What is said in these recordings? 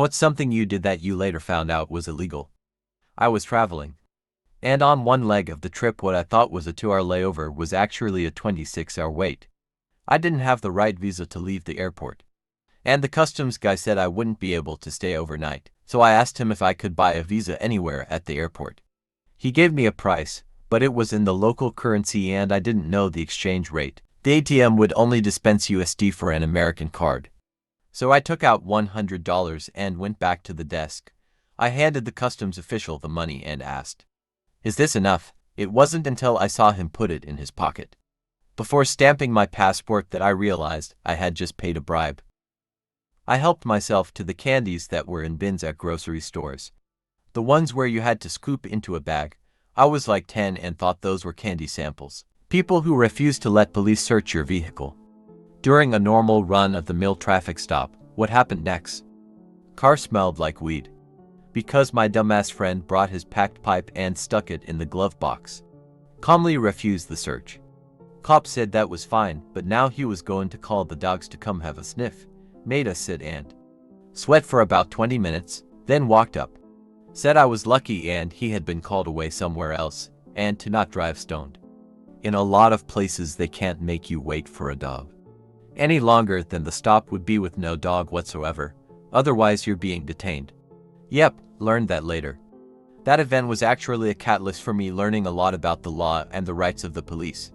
What's something you did that you later found out was illegal? I was traveling. And on one leg of the trip what I thought was a 2-hour layover was actually a 26-hour wait. I didn't have the right visa to leave the airport. And the customs guy said I wouldn't be able to stay overnight, so I asked him if I could buy a visa anywhere at the airport. He gave me a price, but it was in the local currency and I didn't know the exchange rate. The ATM would only dispense USD for an American card. So I took out $100 and went back to the desk. I handed the customs official the money and asked, "Is this enough?" It wasn't until I saw him put it in his pocket, before stamping my passport, that I realized I had just paid a bribe. I helped myself to the candies that were in bins at grocery stores. The ones where you had to scoop into a bag. I was like 10 and thought those were candy samples. People who refused to let police search your vehicle. During a normal run-of-the-mill traffic stop, what happened next? Car smelled like weed. Because my dumbass friend brought his packed pipe and stuck it in the glove box. Calmly refused the search. Cop said that was fine, but now he was going to call the dogs to come have a sniff. Made us sit and sweat for about 20 minutes, then walked up. Said I was lucky and he had been called away somewhere else, and to not drive stoned. In a lot of places they can't make you wait for a dog any longer than the stop would be with no dog whatsoever, otherwise you're being detained. Yep, learned that later. That event was actually a catalyst for me learning a lot about the law and the rights of the police.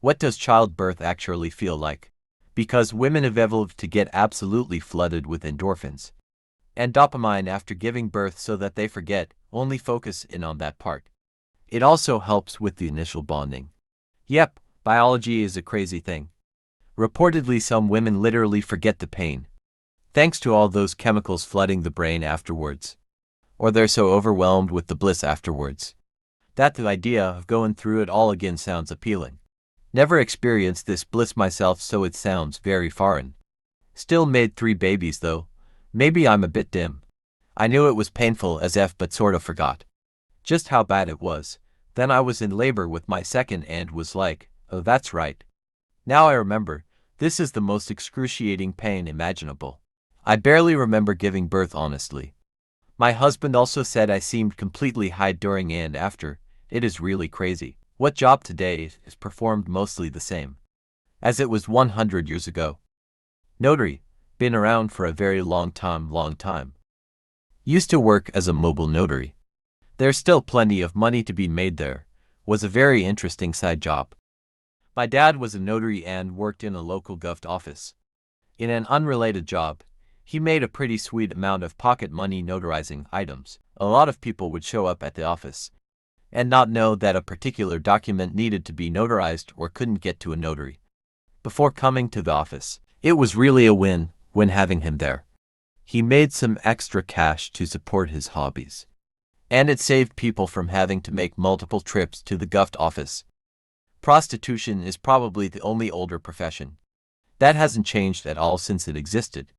What does childbirth actually feel like? Because women have evolved to get absolutely flooded with endorphins and dopamine after giving birth so that they forget, only focus in on that part. It also helps with the initial bonding. Yep, biology is a crazy thing. Reportedly some women literally forget the pain, thanks to all those chemicals flooding the brain afterwards. Or they're so overwhelmed with the bliss afterwards that the idea of going through it all again sounds appealing. Never experienced this bliss myself, so it sounds very foreign. Still made 3 babies though. Maybe I'm a bit dim. I knew it was painful as F but sort of forgot just how bad it was. Then I was in labor with my second and was like, oh that's right. Now I remember, this is the most excruciating pain imaginable. I barely remember giving birth honestly. My husband also said I seemed completely high during and after. It is really crazy. What job today is performed mostly the same as it was 100 years ago. Notary, been around for a very long time. Used to work as a mobile notary. There's still plenty of money to be made there. Was a very interesting side job. My dad was a notary and worked in a local gov office. In an unrelated job, he made a pretty sweet amount of pocket money notarizing items. A lot of people would show up at the office and not know that a particular document needed to be notarized or couldn't get to a notary before coming to the office. It was really a win when having him there. He made some extra cash to support his hobbies, and it saved people from having to make multiple trips to the gov office. Prostitution is probably the only older profession that hasn't changed at all since it existed.